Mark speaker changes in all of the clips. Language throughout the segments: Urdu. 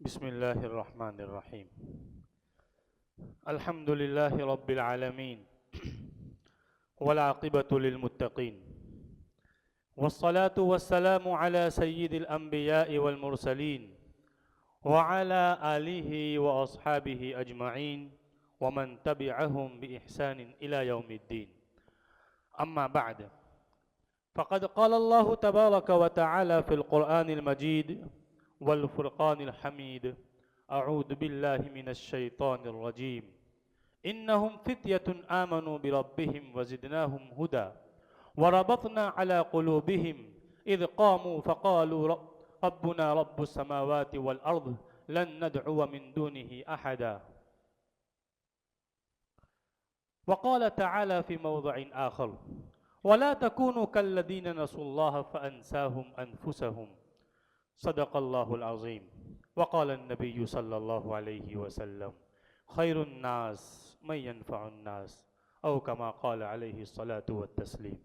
Speaker 1: بسم الله الرحمن الرحيم. الحمد لله رب العالمين والعاقبة للمتقين، والصلاة والسلام على سيد الأنبياء والمرسلين وعلى آله وأصحابه أجمعين ومن تبعهم بإحسان إلى يوم الدين. أما بعد، فقد قال الله تبارك وتعالى في القرآن المجيد والفرقان الحميد: أعوذ بالله من الشيطان الرجيم. إنهم فتية آمنوا بربهم وزدناهم هدى وربطنا على قلوبهم إذ قاموا فقالوا ربنا رب السماوات والأرض لن ندعو من دونه أحدا. وقال تعالى في موضع آخر: ولا تكونوا كالذين نسوا الله فأنساهم أنفسهم. صدق الله العظيم. وقال النبي صلى الله عليه وسلم: خير الناس من ينفع الناس، او كما قال عليه الصلاة والتسلیم.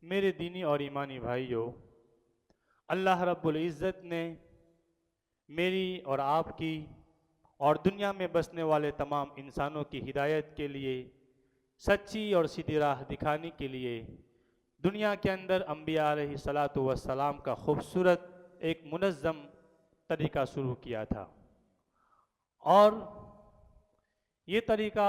Speaker 1: میرے دینی اور ایمانی بھائیوں، اللہ رب العزت نے میری اور آپ کی اور دنیا میں بسنے والے تمام انسانوں کی ہدایت کے لیے، سچی اور سیدھی راہ دکھانے کے لیے دنیا کے اندر انبیاء علیہ السلام کا خوبصورت ایک منظم طریقہ شروع کیا تھا، اور یہ طریقہ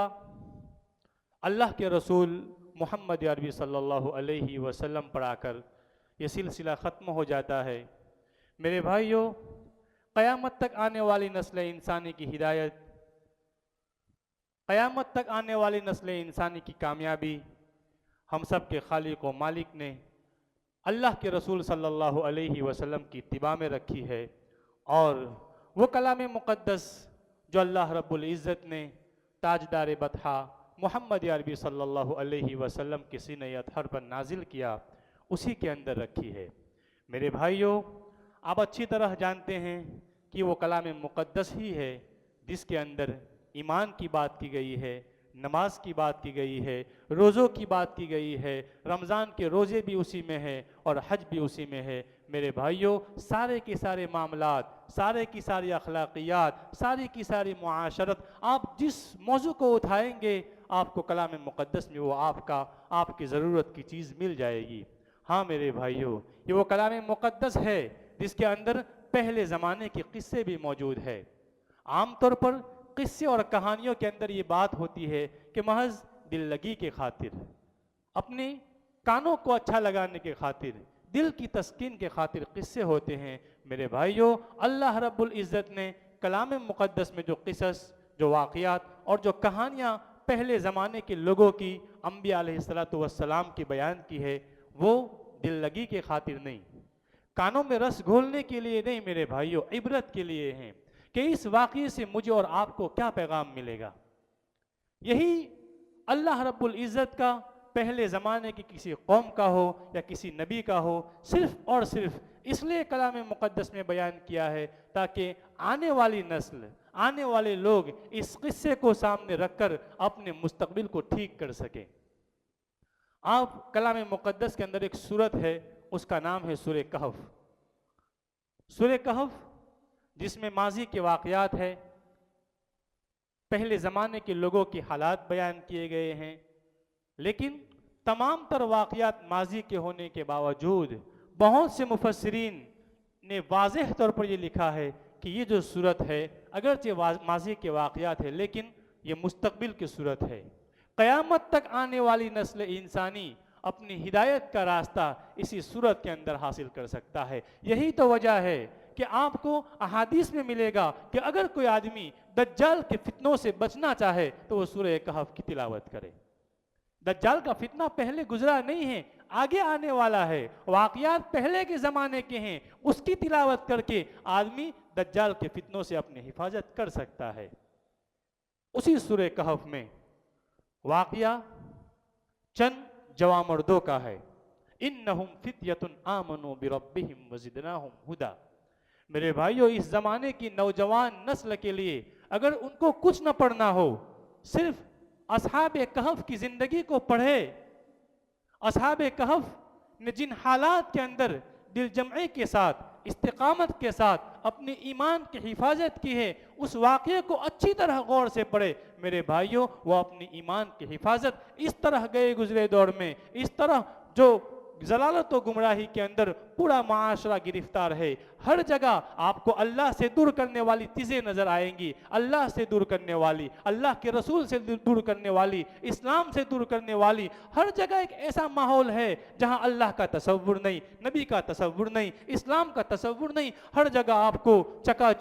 Speaker 1: اللہ کے رسول محمد عربی صلی اللہ علیہ وسلم پر آ کر یہ سلسلہ ختم ہو جاتا ہے. میرے بھائیوں، قیامت تک آنے والی نسل انسانی کی ہدایت، قیامت تک آنے والی نسل انسانی کی کامیابی ہم سب کے خالق و مالک نے اللہ کے رسول صلی اللہ علیہ وسلم کی اتباع میں رکھی ہے، اور وہ کلام مقدس جو اللہ رب العزت نے تاجدار بطحہ محمد عربی صلی اللہ علیہ وسلم کے سینہ اطہر پر نازل کیا، اسی کے اندر رکھی ہے. میرے بھائیوں، آپ اچھی طرح جانتے ہیں کہ وہ کلام مقدس ہی ہے جس کے اندر ایمان کی بات کی گئی ہے، نماز کی بات کی گئی ہے، روزوں کی بات کی گئی ہے، رمضان کے روزے بھی اسی میں ہے اور حج بھی اسی میں ہے. میرے بھائیوں، سارے کے سارے معاملات، سارے کی ساری اخلاقیات، ساری کی ساری معاشرت، آپ جس موضوع کو اٹھائیں گے آپ کو کلام مقدس میں وہ آپ کی ضرورت کی چیز مل جائے گی. ہاں میرے بھائیوں، یہ وہ کلام مقدس ہے جس کے اندر پہلے زمانے کے قصے بھی موجود ہے. عام طور پر قصے اور کہانیوں کے اندر یہ بات ہوتی ہے کہ محض دل لگی کے خاطر، اپنے کانوں کو اچھا لگانے کے خاطر، دل کی تسکین کے خاطر قصے ہوتے ہیں. میرے بھائیوں، اللہ رب العزت نے کلام مقدس میں جو قصص، جو واقعات اور جو کہانیاں پہلے زمانے کے لوگوں کی، انبیاء علیہ السلام کی بیان کی ہے، وہ دل لگی کے خاطر نہیں، کانوں میں رس گھولنے کے لیے نہیں میرے بھائیوں، عبرت کے لیے ہیں کہ اس واقعے سے مجھے اور آپ کو کیا پیغام ملے گا. یہی اللہ رب العزت کا پہلے زمانے کی کسی قوم کا ہو یا کسی نبی کا ہو، صرف اور صرف اس لیے کلام مقدس میں بیان کیا ہے تاکہ آنے والی نسل، آنے والے لوگ اس قصے کو سامنے رکھ کر اپنے مستقبل کو ٹھیک کر سکیں. آپ کلام مقدس کے اندر ایک سورت ہے، اس کا نام ہے سورہ کہف. سورہ کہف جس میں ماضی کے واقعات ہے، پہلے زمانے کے لوگوں کی حالات بیان کیے گئے ہیں، لیکن تمام تر واقعات ماضی کے ہونے کے باوجود بہت سے مفسرین نے واضح طور پر یہ لکھا ہے کہ یہ جو صورت ہے اگرچہ ماضی کے واقعات ہے لیکن یہ مستقبل کی صورت ہے. قیامت تک آنے والی نسل انسانی اپنی ہدایت کا راستہ اسی صورت کے اندر حاصل کر سکتا ہے. یہی تو وجہ ہے کہ آپ کو احادیث میں ملے گا کہ اگر کوئی آدمی دجال کے فتنوں سے بچنا چاہے تو وہ سورہ کہف کی تلاوت کرے. دجال کا فتنہ پہلے گزرا نہیں ہے، آگے آنے والا ہے، واقعات پہلے کے زمانے کے ہیں، اس کی تلاوت کر کے آدمی دجال کے فتنوں سے اپنی حفاظت کر سکتا ہے. اسی سورہ کہف میں واقعہ چند جوان مردوں کا ہے. انہم فتیۃ آمنوا بربہم وزدناہم ھدی. میرے بھائیوں، اس زمانے کی نوجوان نسل کے لیے اگر ان کو کچھ نہ پڑھنا ہو، صرف اصحاب کہف کی زندگی کو پڑھے. اصحاب کہف نے جن حالات کے اندر دل جمعی کے ساتھ استقامت کے ساتھ اپنے ایمان کی حفاظت کی ہے، اس واقعے کو اچھی طرح غور سے پڑھے میرے بھائیوں۔ وہ اپنی ایمان کی حفاظت اس طرح گئے گزرے دور میں، اس طرح جو ضلالت و گمراہی کے اندر پورا معاشرہ گرفتار ہے، ہر جگہ آپ کو اللہ سے دور کرنے والی چیزیں نظر آئیں گی، اللہ سے دور کرنے والی، اللہ کے رسول سے دور کرنے والی، اسلام سے دور کرنے والی، ہر جگہ ایک ایسا ماحول ہے جہاں اللہ کا تصور نہیں، نبی کا تصور نہیں، اسلام کا تصور نہیں، ہر جگہ آپ کو چکا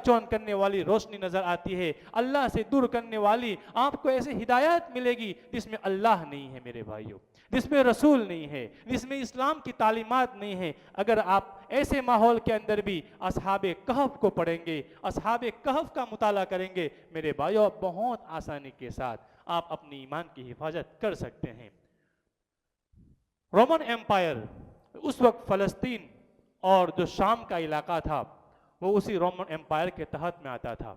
Speaker 1: چوند کرنے والی روشنی نظر آتی ہے، اللہ سے دور کرنے والی آپ کو ایسے ہدایات ملے گی جس میں اللہ نہیں ہے میرے بھائیوں، جس میں رسول نہیں ہے، جس میں اسلام کی تعلیمات نہیں ہے۔ اگر آپ ایسے ماحول کے اندر بھی اصحاب کہف کو پڑھیں گے، اصحاب کہف کا مطالعہ کریں گے میرے بھائیوں، بہت آسانی کے ساتھ آپ اپنی ایمان کی حفاظت کر سکتے ہیں۔ رومن ایمپائر اس وقت فلسطین اور جو شام کا علاقہ تھا وہ اسی رومن ایمپائر کے تحت میں آتا تھا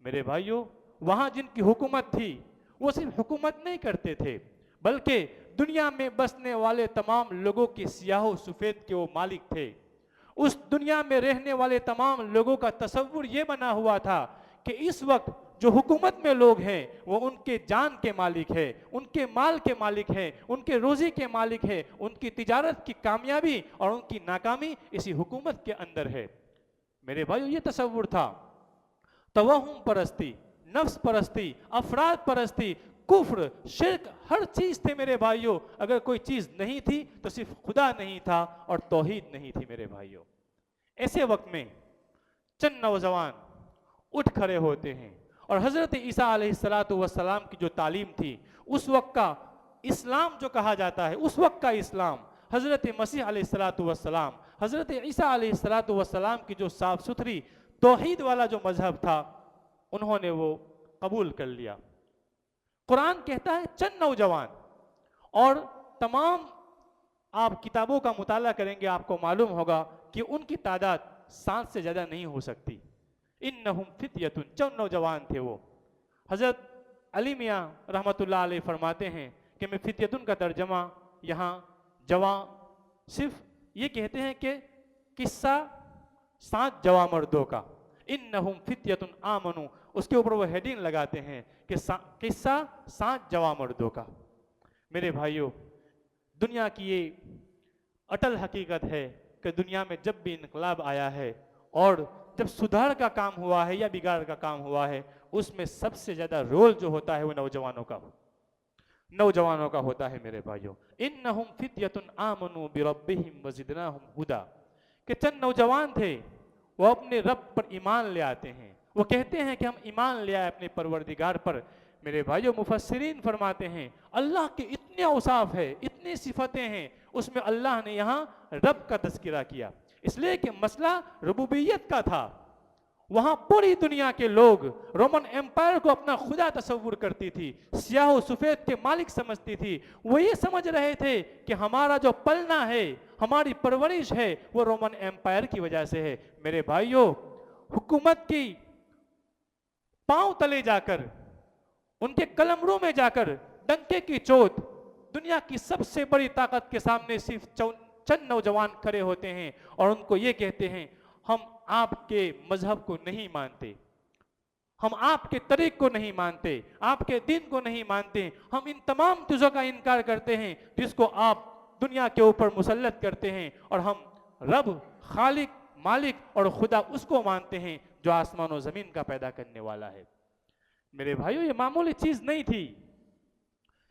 Speaker 1: میرے بھائیوں۔ وہاں جن کی حکومت تھی وہ صرف حکومت نہیں کرتے تھے بلکہ دنیا میں بسنے والے تمام لوگوں کے سیاہ و سفید کے وہ مالک تھے۔ اس دنیا میں رہنے والے تمام لوگوں کا تصور یہ بنا ہوا تھا کہ اس وقت جو حکومت میں لوگ ہیں وہ ان کے جان کے مالک ہیں، ان کے مال کے مالک ہیں، ان کے روزی کے مالک ہیں، ان کی تجارت کی کامیابی اور ان کی ناکامی اسی حکومت کے اندر ہے میرے بھائیو۔ یہ تصور تھا، توہم پرستی، نفس پرستی، افراد پرستی، کفر، شرک، ہر چیز تھے میرے بھائیوں۔ اگر کوئی چیز نہیں تھی تو صرف خدا نہیں تھا اور توحید نہیں تھی میرے بھائیوں۔ ایسے وقت میں چند نوجوان اٹھ کھڑے ہوتے ہیں اور حضرت عیسیٰ علیہ السلام کی جو تعلیم تھی، اس وقت کا اسلام جو کہا جاتا ہے، اس وقت کا اسلام، حضرت مسیح علیہ السلام، حضرت عیسیٰ علیہ السلام کی جو صاف ستھری توحید والا جو مذہب تھا انہوں نے وہ قبول کر لیا۔ قرآن کہتا ہے چند نوجوان، اور تمام آپ کتابوں کا مطالعہ کریں گے آپ کو معلوم ہوگا کہ ان کی تعداد 7 سے زیادہ نہیں ہو سکتی۔ انہم فتیۃ، چند نوجوان تھے وہ۔ حضرت علی میاں رحمۃ اللہ علیہ فرماتے ہیں کہ میں فتیتن کا ترجمہ یہاں جوان صرف یہ کہتے ہیں کہ قصہ 7 جوان مردوں کا، انہم فتیۃ آمنوا، اس کے اوپر وہ ہیڈنگ لگاتے ہیں کہ قصہ 7 جوان مردوں کا۔ میرے بھائیوں، دنیا کی یہ اٹل حقیقت ہے کہ دنیا میں جب بھی انقلاب آیا ہے اور جب سدھار کا کام ہوا ہے یا بگاڑ کا کام ہوا ہے، اس میں سب سے زیادہ رول جو ہوتا ہے وہ نوجوانوں کا ہوتا ہے میرے بھائیوں۔ انہم فتیۃ آمنوا بربہم وزدناہم ھدی، کہ چند نوجوان تھے وہ اپنے رب پر ایمان لے آتے ہیں، وہ کہتے ہیں کہ ہم ایمان لے آئے اپنے پروردگار پر۔ میرے بھائیوں، مفسرین فرماتے ہیں اللہ کے اتنے اوصاف ہے، اتنی صفتیں ہیں، اس میں اللہ نے یہاں رب کا تذکرہ کیا، اس لیے کہ مسئلہ ربوبیت کا تھا۔ وہاں پوری دنیا کے لوگ رومن ایمپائر کو اپنا خدا تصور کرتی تھی، سیاہ و سفید کے مالک سمجھتی تھی۔ وہ یہ سمجھ رہے تھے کہ ہمارا جو پلنا ہے، ہماری پرورش ہے، وہ رومن ایمپائر کی وجہ سے ہے۔ میرے بھائیوں، حکومت کی پاؤں تلے جا کر، ان کے قلمرو میں جا کر ڈنکے کی چوٹ، دنیا کی سب سے بڑی طاقت کے سامنے صرف چند نوجوان کھڑے ہوتے ہیں اور ان کو یہ کہتے ہیں ہم آپ کے مذہب کو نہیں مانتے، ہم آپ کے طریق کو نہیں مانتے، آپ کے دین کو نہیں مانتے، ہم ان تمام چیزوں کا انکار کرتے ہیں جس کو آپ دنیا کے اوپر مسلط کرتے ہیں، اور ہم رب، خالق، مالک اور خدا اس کو مانتے ہیں جو آسمان و زمین کا پیدا کرنے والا ہے۔ میرے بھائیوں، یہ معمولی چیز نہیں تھی۔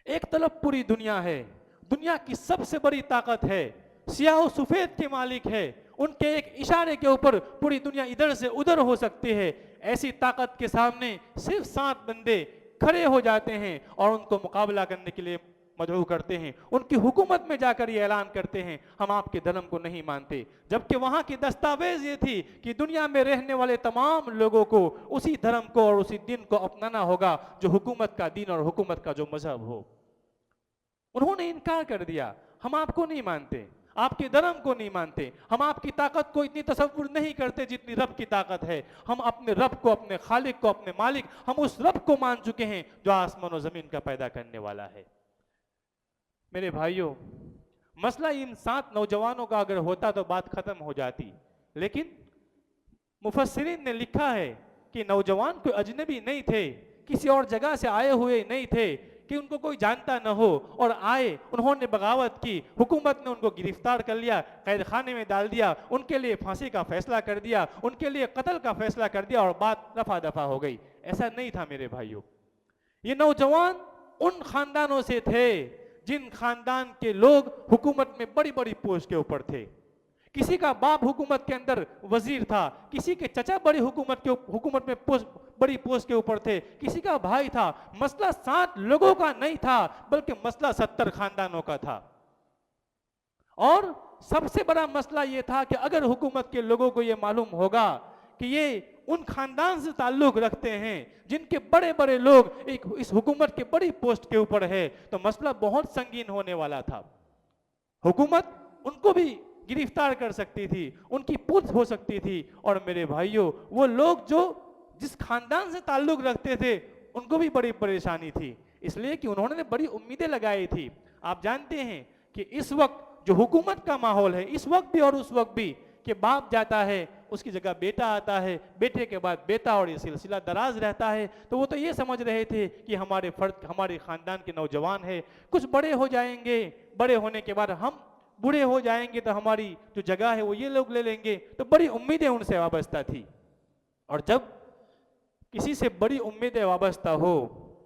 Speaker 1: ایک طرف پوری دنیا ہے، دنیا کی سب سے بڑی طاقت ہے، سیاہ و سفید کے مالک ہے، ان کے ایک اشارے کے اوپر پوری دنیا ادھر سے ادھر ہو سکتی ہے۔ ایسی طاقت کے سامنے صرف 7 بندے کھڑے ہو جاتے ہیں اور ان کو مقابلہ کرنے کے لیے مدعو کرتے ہیں، ان کی حکومت میں جا کر یہ اعلان کرتے ہیں ہم آپ کے دھرم کو نہیں مانتے، جبکہ وہاں کی دستاویز یہ تھی کہ دنیا میں رہنے والے تمام لوگوں کو اسی دھرم کو اور اسی دین کو اپنانا ہوگا جو حکومت کا دین اور حکومت کا جو مذہب ہو۔ انہوں نے انکار کر دیا، ہم آپ کو نہیں مانتے، آپ کے دھرم کو نہیں مانتے، ہم آپ کی طاقت کو اتنی تصور نہیں کرتے جتنی رب کی طاقت ہے، ہم اپنے رب کو، اپنے خالق کو، اپنے مالک، ہم اس رب کو مان چکے ہیں جو آسمان و زمین کا پیدا کرنے والا ہے۔ میرے بھائیوں، مسئلہ ان 7 نوجوانوں کا اگر ہوتا تو بات ختم ہو جاتی، لیکن مفسرین نے لکھا ہے کہ نوجوان کوئی اجنبی نہیں تھے، کسی اور جگہ سے آئے ہوئے نہیں تھے کہ ان کو کوئی جانتا نہ ہو، اور آئے، انہوں نے بغاوت کی، حکومت نے ان کو گرفتار کر لیا، قید خانے میں ڈال دیا، ان کے لیے پھانسی کا فیصلہ کر دیا، ان کے لیے قتل کا فیصلہ کر دیا، اور بات رفع دفع ہو گئی۔ ایسا نہیں تھا میرے بھائیوں، یہ نوجوان ان خاندانوں سے تھے جن خاندان کے لوگ حکومت میں بڑی بڑی پوسٹ کے اوپر تھے۔ کسی کا باپ حکومت کے اندر وزیر تھا، کسی کے چچا بڑی حکومت میں بڑی پوسٹ کے اوپر تھے، کسی کا بھائی تھا۔ مسئلہ 7 لوگوں کا نہیں تھا، بلکہ مسئلہ 70 خاندانوں کا تھا۔ اور سب سے بڑا مسئلہ یہ تھا کہ اگر حکومت کے لوگوں کو یہ معلوم ہوگا کہ یہ ان خاندان سے تعلق رکھتے ہیں جن کے بڑے بڑے لوگ اس حکومت کے بڑی پوسٹ کے اوپر ہے، تو مسئلہ بہت سنگین ہونے والا تھا۔ حکومت ان کو بھی گرفتار کر سکتی تھی، ان کی پوچھ ہو سکتی تھی، اور میرے بھائیوں وہ لوگ جو جس خاندان سے تعلق رکھتے تھے ان کو بھی بڑی پریشانی تھی، اس لیے کہ انہوں نے بڑی امیدیں لگائی تھی۔ آپ جانتے ہیں کہ اس وقت جو حکومت کا ماحول ہے، اس وقت بھی اور اس وقت بھی، کہ باپ جاتا ہے اس کی جگہ بیٹا آتا ہے، بیٹے کے بعد بیٹا، اور یہ سلسلہ دراز رہتا ہے، تو وہ تو یہ سمجھ رہے تھے کہ ہمارے خاندان کے نوجوان ہیں، کچھ بڑے ہو جائیں گے، بڑے ہونے کے بعد ہم بوڑھے ہو جائیں گے تو ہماری جو جگہ ہے وہ یہ لوگ لے لیں گے، تو بڑی امیدیں ان سے وابستہ تھی۔ اور جب کسی سے بڑی امیدیں وابستہ ہو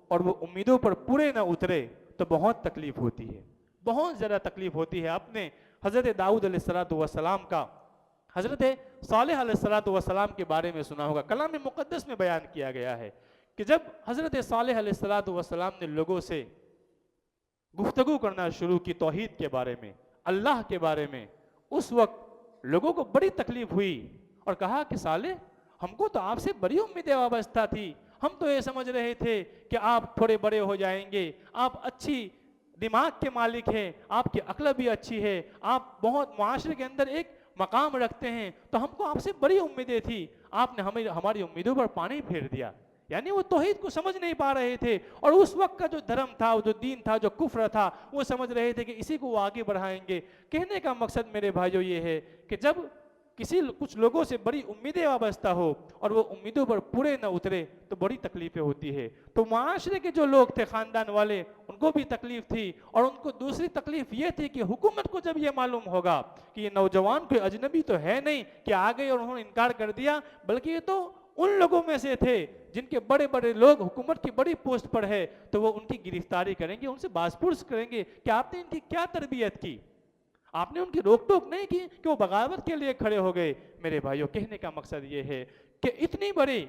Speaker 1: اور وہ امیدوں پر پورے نہ اترے تو بہت تکلیف ہوتی ہے، بہت زیادہ تکلیف ہوتی ہے۔ آپ نے حضرت داؤد علیہ السلام کا، حضرت صالح علیہ السلام کے بارے میں سنا ہوگا، کلام مقدس میں بیان کیا گیا ہے کہ جب حضرت صالح علیہ السلام نے لوگوں سے گفتگو کرنا شروع کی توحید کے بارے میں، اللہ کے بارے میں، اس وقت لوگوں کو بڑی تکلیف ہوئی اور کہا کہ صالح، ہم کو تو آپ سے بڑی امیدیں وابستہ تھی، ہم تو یہ سمجھ رہے تھے کہ آپ تھوڑے بڑے ہو جائیں گے، آپ اچھی دماغ کے مالک ہیں، آپ کی عقل بھی اچھی ہے، آپ بہت معاشرے کے اندر ایک مقام رکھتے ہیں، تو ہم کو آپ سے بڑی امیدیں تھی، آپ نے ہماری امیدوں پر پانی پھیر دیا۔ یعنی وہ توحید کو سمجھ نہیں پا رہے تھے، اور اس وقت کا جو دھرم تھا، جو دین تھا، جو کفر تھا، وہ سمجھ رہے تھے کہ اسی کو وہ آگے بڑھائیں گے۔ کہنے کا مقصد میرے بھائیوں یہ ہے کہ جب کچھ لوگوں سے بڑی امیدیں وابستہ ہو اور وہ امیدوں پر پورے نہ اترے تو بڑی تکلیفیں ہوتی ہے۔ تو معاشرے کے جو لوگ تھے، خاندان والے، ان کو بھی تکلیف تھی، اور ان کو دوسری تکلیف یہ تھی کہ حکومت کو جب یہ معلوم ہوگا کہ یہ نوجوان کوئی اجنبی تو ہے نہیں کہ آ گئے اور انہوں نے انکار کر دیا، بلکہ یہ تو ان لوگوں میں سے تھے جن کے بڑے بڑے لوگ حکومت کی بڑی پوسٹ پر ہے، تو وہ ان کی گرفتاری کریں گے، ان سے باز پرس کریں گے کہ آپ نے ان کی کیا تربیت کی، آپ نے ان کی روک ٹوک نہیں کی کہ وہ بغاوت کے لیے کھڑے ہو گئے۔ میرے بھائیوں، کہنے کا مقصد یہ ہے کہ اتنی بڑی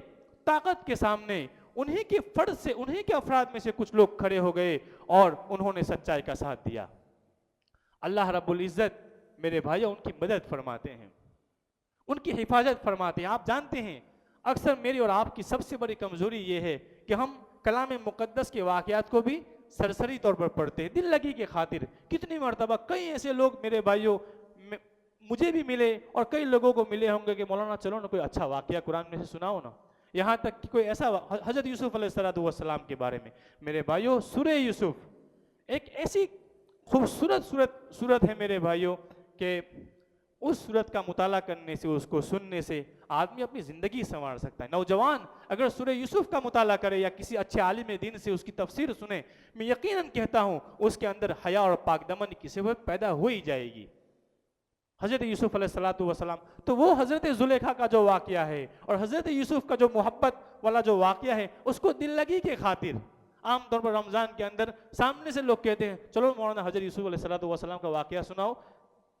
Speaker 1: طاقت کے سامنے انہی کے فرد سے، انہی کے افراد میں سے کچھ لوگ کھڑے ہو گئے اور انہوں نے سچائی کا ساتھ دیا۔ اللہ رب العزت میرے بھائیوں ان کی مدد فرماتے ہیں، ان کی حفاظت فرماتے ہیں۔ آپ جانتے ہیں اکثر میری اور آپ کی سب سے بڑی کمزوری یہ ہے کہ ہم کلام مقدس کے واقعات کو بھی سرسری طور پر پڑھتے ہیں، دل لگی کے خاطر۔ کتنی مرتبہ کئی ایسے لوگ میرے بھائیوں مجھے بھی ملے اور کئی لوگوں کو ملے ہوں گے کہ مولانا چلو نا کوئی اچھا واقعہ قرآن میں سے سناؤ نا، یہاں تک کہ کوئی ایسا حضرت یوسف علیہ السلام کے بارے میں۔ میرے بھائیوں، سورہ یوسف ایک ایسی خوبصورت سورت ہے میرے بھائیوں کہ اس سورت کا مطالعہ کرنے سے، اس کو سننے سے آدمی اپنی زندگی سنوار سکتا ہے۔ نوجوان اگر سورہ یوسف کا مطالعہ کرے یا کسی اچھے عالم دین سے اس کی تفسیر سنے، میں یقیناً کہتا ہوں اس کے اندر حیا اور پاک دمن کی صفت پیدا ہو ہی جائے گی۔ حضرت یوسف علیہ السلام تو وہ حضرت زلیخا کا جو واقعہ ہے اور حضرت یوسف کا جو محبت والا جو واقعہ ہے، اس کو دل لگی کے خاطر عام طور پر رمضان کے اندر سامنے سے لوگ کہتے ہیں چلو مولانا حضرت یوسف علیہ السلام کا واقعہ سناؤ،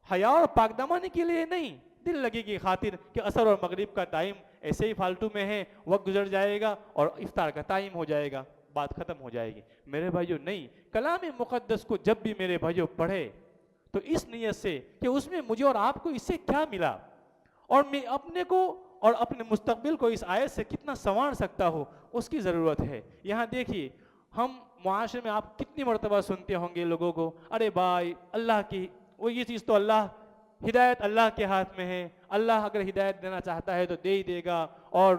Speaker 1: حیا اور پاک دمانی کے لیے نہیں، دل لگی کی خاطر کہ عصر اور مغرب کا ٹائم ایسے ہی فالتو میں ہے، وقت گزر جائے گا اور افطار کا ٹائم ہو جائے گا، بات ختم ہو جائے گی۔ میرے بھائیوں نہیں، کلام مقدس کو جب بھی میرے بھائیوں پڑھے تو اس نیت سے کہ اس میں مجھے اور آپ کو اس سے کیا ملا اور میں اپنے کو اور اپنے مستقبل کو اس آیت سے کتنا سنوار سکتا ہوں، اس کی ضرورت ہے۔ یہاں دیکھیے، ہم معاشرے میں آپ کتنی مرتبہ سنتے ہوں گے لوگوں کو، ارے بھائی اللہ کی وہ یہ چیز تو اللہ، ہدایت اللہ کے ہاتھ میں ہے، اللہ اگر ہدایت دینا چاہتا ہے تو دے ہی دے گا، اور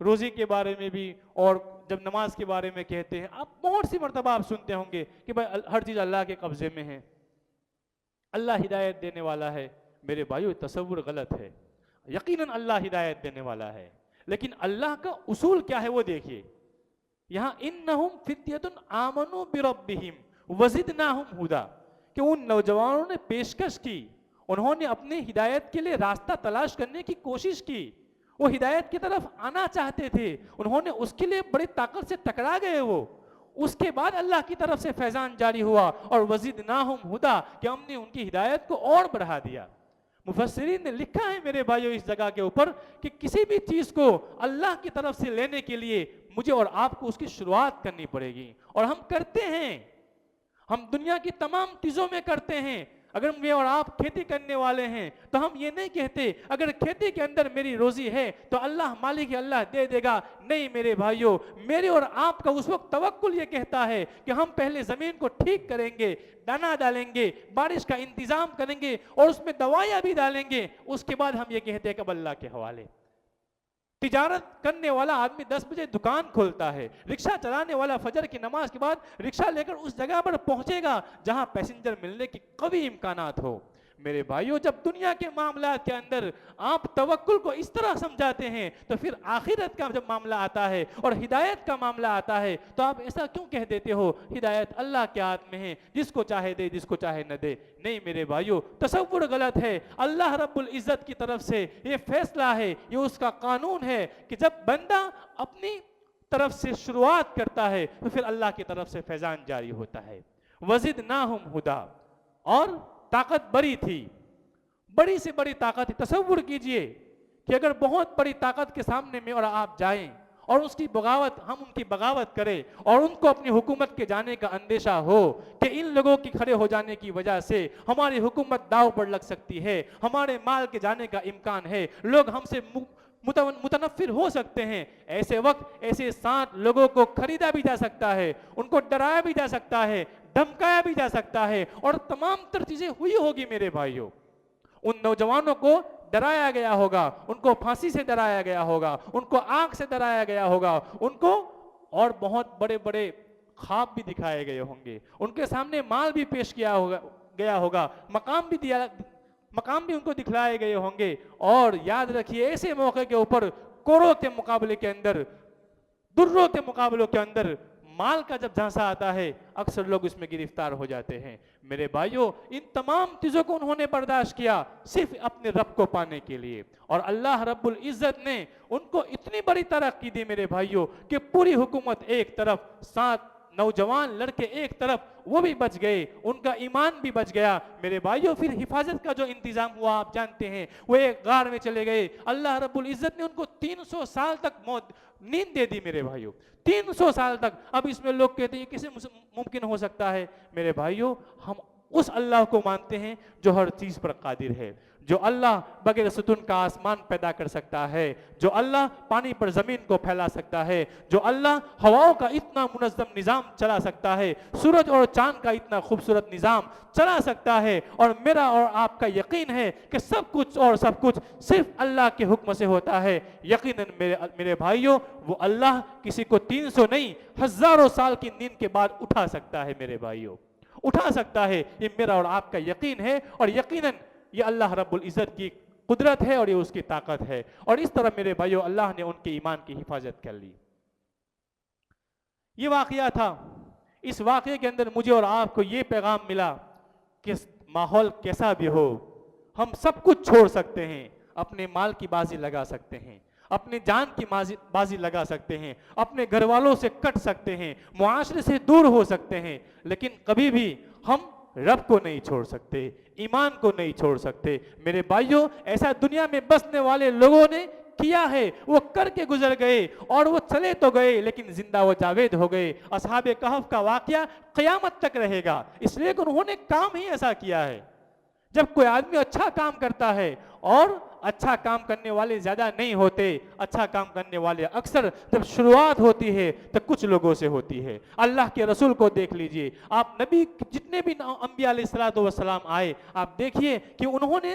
Speaker 1: روزی کے بارے میں بھی، اور جب نماز کے بارے میں کہتے ہیں، آپ بہت سی مرتبہ آپ سنتے ہوں گے کہ بھائی ہر چیز اللہ کے قبضے میں ہے۔ اللہ ہدایت دینے والا ہے، میرے بھائیو تصور غلط ہے، یقیناً اللہ ہدایت دینے والا ہے، لیکن اللہ کا اصول کیا ہے وہ دیکھیے، یہاں انہم فتیۃ آمنوا بربہم وزدناہم ہدی، کہ ان نوجوانوں نے پیشکش کی، انہوں نے اپنے ہدایت کے لیے راستہ تلاش کرنے کی کوشش کی، وہ ہدایت کی طرف آنا چاہتے تھے، انہوں نے اس کے لیے بڑی طاقت سے ٹکرا گئے، وہ اس کے بعد اللہ کی طرف سے فیضان جاری ہوا اور وزدناہم ہدی، کہ ہم نے ان کی ہدایت کو اور بڑھا دیا۔ مفسرین نے لکھا ہے میرے بھائیو اس جگہ کے اوپر کہ کسی بھی چیز کو اللہ کی طرف سے لینے کے لیے مجھے اور آپ کو اس کی شروعات کرنی پڑے گی، اور ہم کرتے ہیں، ہم دنیا کی تمام چیزوں میں کرتے ہیں۔ اگر میں اور آپ کھیتی کرنے والے ہیں تو ہم یہ نہیں کہتے اگر کھیتی کے اندر میری روزی ہے تو اللہ مالک اللہ دے دے گا، نہیں میرے بھائیوں، میرے اور آپ کا اس وقت توکل یہ کہتا ہے کہ ہم پہلے زمین کو ٹھیک کریں گے، دانا ڈالیں گے، بارش کا انتظام کریں گے اور اس میں دوائیاں بھی ڈالیں گے، اس کے بعد ہم یہ کہتے ہیں کہ اب اللہ کے حوالے۔ تجارت کرنے والا آدمی 10 بجے دکان کھولتا ہے، رکشہ چلانے والا فجر کی نماز کے بعد رکشہ لے کر اس جگہ پر پہنچے گا جہاں پیسنجر ملنے کی قوی امکانات ہو۔ میرے بھائیوں، جب دنیا کے معاملات کے اندر آپ توکل کو اس طرح سمجھاتے ہیں تو پھر آخرت کا جب معاملہ آتا ہے اور ہدایت کا معاملہ آتا ہے تو آپ ایسا کیوں کہہ دیتے ہو ہدایت اللہ کے ہاتھ میں ہے، جس کو چاہے دے جس کو چاہے نہ دے؟ نہیں میرے بھائیوں، تصور غلط ہے۔ اللہ رب العزت کی طرف سے یہ فیصلہ ہے، یہ اس کا قانون ہے کہ جب بندہ اپنی طرف سے شروعات کرتا ہے تو پھر اللہ کی طرف سے فیضان جاری ہوتا ہے۔ وزدناہم ہدی، اور طاقت بڑی تھی، بڑی سے بڑی طاقت تھی۔ تصور کیجئے کہ اگر بہت بڑی طاقت کے سامنے میں اور آپ جائیں اور اس کی بغاوت، ہم ان کی بغاوت کریں اور ان کو اپنی حکومت کے جانے کا اندیشہ ہو کہ ان لوگوں کی کھڑے ہو جانے کی وجہ سے ہماری حکومت داؤ پر لگ سکتی ہے، ہمارے مال کے جانے کا امکان ہے، لوگ ہم سے متنفر ہو سکتے ہیں، ایسے وقت ایسے 60 لوگوں کو خریدا بھی جا سکتا ہے، ان کو ڈرایا بھی جا سکتا ہے، دھمکایا بھی جا سکتا ہے، اور تمام تر چیزیں ہوئی ہوگی میرے بھائیوں۔ ان نوجوانوں کو ڈرایا گیا ہوگا، ان کو پھانسی سے ڈرایا گیا ہوگا، ان کو آگ سے ڈرایا گیا ہوگا، ان کو اور بہت بڑے بڑے خواب بھی دکھائے گئے ہوں گے، ان کے سامنے مال بھی پیش کیا گیا ہوگا، مقام بھی ان کو دکھلائے گئے ہوں گے۔ اور یاد رکھیے ایسے موقع کے اوپر کوڑوں کے مقابلے کے اندر، دروں کے مقابلوں کے اندر مال کا جب جھانسا آتا ہے اکثر لوگ اس میں گرفتار ہو جاتے ہیں۔ میرے بھائیوں، ان تمام چیزوں کو انہوں نے برداشت کیا صرف اپنے رب کو پانے کے لیے، اور اللہ رب العزت نے ان کو اتنی بڑی ترقی دی میرے بھائیوں کہ پوری حکومت ایک طرف، 7 نوجوان لڑکے ایک طرف، وہ بھی بچ گئے، ان کا ایمان بھی بچ گیا۔ میرے بھائیوں، پھر حفاظت کا جو انتظام ہوا آپ جانتے ہیں، وہ ایک غار میں چلے گئے، اللہ رب العزت نے ان کو 300 سال تک نیند دے دی میرے بھائیوں، 300 سال تک۔ اب اس میں لوگ کہتے ہیں یہ کیسے ممکن ہو سکتا ہے؟ میرے بھائیوں، ہم اس اللہ کو مانتے ہیں جو ہر چیز پر قادر ہے، جو اللہ بغیر ستون کا آسمان پیدا کر سکتا ہے، جو اللہ پانی پر زمین کو پھیلا سکتا ہے، جو اللہ ہواؤں کا اتنا منظم نظام چلا سکتا ہے، سورج اور چاند کا اتنا خوبصورت نظام چلا سکتا ہے۔ اور میرا اور آپ کا یقین ہے کہ سب کچھ اور سب کچھ صرف اللہ کے حکم سے ہوتا ہے۔ یقیناً میرے بھائیوں، وہ اللہ کسی کو 300 نہیں، ہزاروں سال کی نیند کے بعد اٹھا سکتا ہے میرے بھائیوں، اٹھا سکتا ہے۔ یہ میرا اور آپ کا یقین ہے، اور یقیناً یہ اللہ رب العزت کی قدرت ہے اور یہ اس کی طاقت ہے۔ اور اس طرح میرے بھائیوں اللہ نے ان کے ایمان کی حفاظت کر لی۔ یہ واقعہ تھا، اس واقعے کے اندر مجھے اور آپ کو یہ پیغام ملا کہ ماحول کیسا بھی ہو، ہم سب کچھ چھوڑ سکتے ہیں، اپنے مال کی بازی لگا سکتے ہیں، اپنے جان کی بازی لگا سکتے ہیں، اپنے گھر والوں سے کٹ سکتے ہیں، معاشرے سے دور ہو سکتے ہیں، لیکن کبھی بھی ہم رب کو نہیں چھوڑ سکتے، ایمان کو نہیں چھوڑ سکتے۔ میرے بھائیوں، ایسا دنیا میں بسنے والے لوگوں نے کیا ہے، وہ کر کے گزر گئے، اور وہ چلے تو گئے لیکن زندہ و جاوید ہو گئے۔ اصحاب کہف کا واقعہ قیامت تک رہے گا، اس لیے کہ انہوں نے کام ہی ایسا کیا ہے۔ جب کوئی آدمی اچھا کام کرتا ہے، اور اچھا کام کرنے والے زیادہ نہیں ہوتے، اچھا کام کرنے والے اکثر جب شروعات ہوتی ہے تو کچھ لوگوں سے ہوتی ہے۔ اللہ کے رسول کو دیکھ لیجئے، آپ نبی جتنے بھی انبیاء علیہ الصلوۃ والسلام آئے، آپ دیکھیے کہ انہوں نے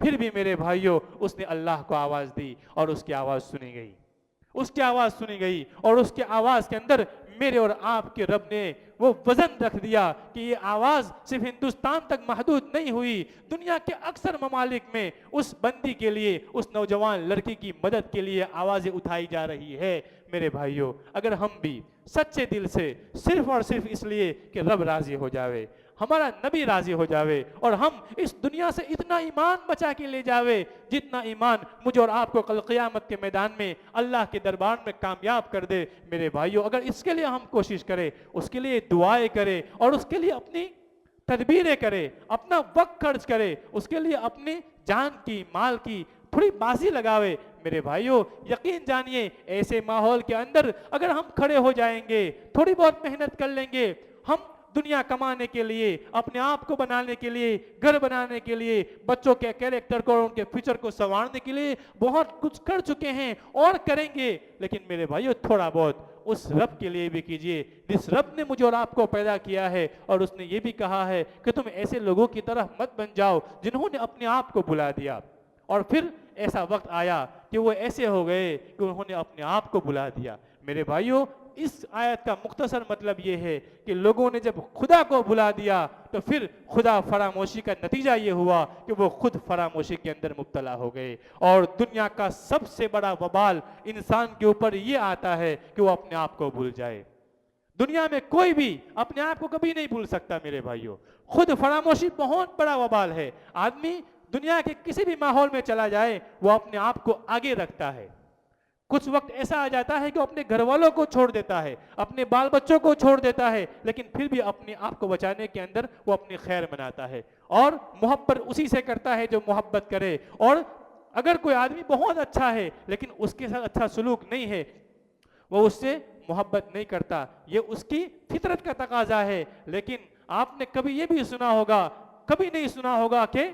Speaker 1: پھر بھی میرے بھائیوں اس نے اللہ کو آواز دی اور اس کی آواز سنی گئی، اس کی آواز سنی گئی، اور اس کی آواز کے اندر میرے اور آپ کے رب نے وہ وزن رکھ دیا کہ یہ آواز صرف ہندوستان تک محدود نہیں ہوئی، دنیا کے اکثر ممالک میں اس بندی کے لیے، اس نوجوان لڑکی کی مدد کے لیے آوازیں اٹھائی جا رہی ہے۔ میرے بھائیوں اگر ہم بھی سچے دل سے صرف اور صرف اس لیے کہ رب راضی ہو جاوے، ہمارا نبی راضی ہو جاوے، اور ہم اس دنیا سے اتنا ایمان بچا کے لے جاوے جتنا ایمان مجھے اور آپ کو کل قیامت کے میدان میں اللہ کے دربار میں کامیاب کر دے، میرے بھائیوں اگر اس کے لیے ہم کوشش کریں، اس کے لیے دعائیں کریں، اور اس کے لیے اپنی تدبیریں کرے، اپنا وقت خرچ کرے، اس کے لیے اپنی جان کی، مال کی تھوڑی بازی لگاوے، میرے بھائیوں یقین جانیے ایسے ماحول کے اندر اگر ہم کھڑے ہو جائیں گے، تھوڑی بہت محنت کر لیں گے، ہم دنیا کمانے کے لیے، اپنے آپ کو بنانے کے لیے، گھر بنانے کے لیے، بچوں کے کیریکٹر کو اور ان کے فیوچر کو سنوارنے کے لیے بہت کچھ کر چکے ہیں اور کریں گے، لیکن میرے بھائیوں تھوڑا بہت اس رب کے لیے بھی کیجئے جس رب نے مجھے اور آپ کو پیدا کیا ہے، اور اس نے یہ بھی کہا ہے کہ تم ایسے لوگوں کی طرح مت بن جاؤ جنہوں نے اپنے آپ کو بھلا دیا، اور پھر ایسا وقت آیا کہ وہ ایسے ہو گئے کہ انہوں نے اپنے آپ کو بھلا دیا۔ میرے بھائیوں اس آیت کا مختصر مطلب یہ ہے کہ لوگوں نے جب خدا کو بھلا دیا تو پھر خدا فراموشی کا نتیجہ یہ ہوا کہ وہ خود فراموشی کے اندر مبتلا ہو گئے، اور دنیا کا سب سے بڑا وبال انسان کے اوپر یہ آتا ہے کہ وہ اپنے آپ کو بھول جائے۔ دنیا میں کوئی بھی اپنے آپ کو کبھی نہیں بھول سکتا میرے بھائیوں، خود فراموشی بہت بڑا وبال ہے۔ آدمی دنیا کے کسی بھی ماحول میں چلا جائے وہ اپنے آپ کو آگے رکھتا ہے، کچھ وقت ایسا آ جاتا ہے کہ اپنے گھر والوں کو چھوڑ دیتا ہے، اپنے بال بچوں کو چھوڑ دیتا ہے، لیکن پھر بھی اپنے آپ کو بچانے کے اندر وہ اپنی خیر مناتا ہے، اور محبت اسی سے کرتا ہے جو محبت کرے۔ اور اگر کوئی آدمی بہت اچھا ہے لیکن اس کے ساتھ اچھا سلوک نہیں ہے، وہ اس سے محبت نہیں کرتا، یہ اس کی فطرت کا تقاضا ہے۔ لیکن آپ نے کبھی یہ بھی سنا ہوگا، کبھی نہیں سنا ہوگا کہ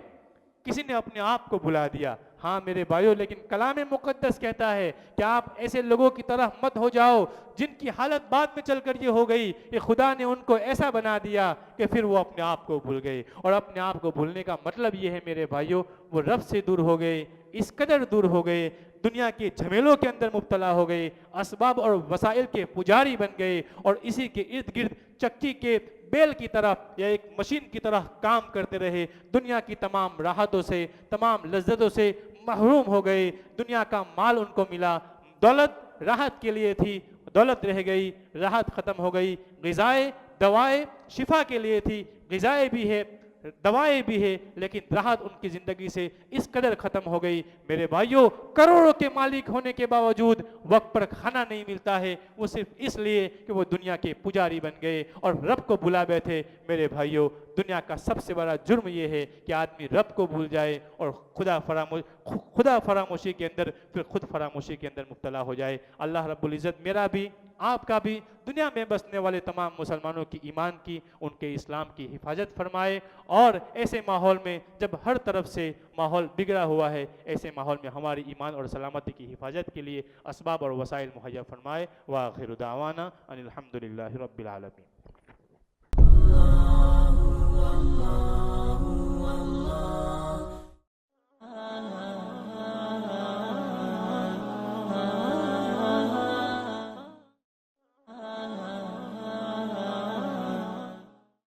Speaker 1: کسی نے اپنے آپ کو بھلا دیا۔ ہاں میرے بھائیوں لیکن کلام مقدس کہتا ہے کہ آپ ایسے لوگوں کی طرح مت ہو جاؤ جن کی حالت بعد میں چل کر یہ ہو گئی کہ خدا نے ان کو ایسا بنا دیا کہ پھر وہ اپنے آپ کو بھول گئے، اور اپنے آپ کو بھولنے کا مطلب یہ ہے میرے بھائیوں وہ رب سے دور ہو گئے، اس قدر دور ہو گئے، دنیا کے جھمیلوں کے اندر مبتلا ہو گئے، اسباب اور وسائل کے پجاری بن گئے، اور اسی کے ارد گرد چکی کے بیل کی طرح یا ایک مشین کی طرح کام کرتے رہے، دنیا کی تمام راحتوں سے، تمام لذتوں سے محروم ہو گئے۔ دنیا کا مال ان کو ملا، دولت راحت کے لیے تھی، دولت رہ گئی، راحت ختم ہو گئی، غذائیں دوائیں شفا کے لیے تھی، غذائیں بھی ہے دوائیں بھی ہے، لیکن راحت ان کی زندگی سے اس قدر ختم ہو گئی۔ میرے بھائیوں کروڑوں کے مالک ہونے کے باوجود وقت پر کھانا نہیں ملتا ہے، وہ صرف اس لیے کہ وہ دنیا کے پجاری بن گئے اور رب کو بھلا بیٹھے۔ میرے بھائیوں دنیا کا سب سے بڑا جرم یہ ہے کہ آدمی رب کو بھول جائے اور خدا فراموشی کے اندر پھر خود فراموشی کے اندر مبتلا ہو جائے۔ اللہ رب العزت میرا بھی، آپ کا بھی، دنیا میں بسنے والے تمام مسلمانوں کی ایمان کی، ان کے اسلام کی حفاظت فرمائے، اور ایسے ماحول میں جب ہر طرف سے ماحول بگڑا ہوا ہے، ایسے ماحول میں ہماری ایمان اور سلامتی کی حفاظت کے لیے اسباب اور وسائل مہیا فرمائے۔ وآخر دعوانا ان الحمدللہ رب العالمین۔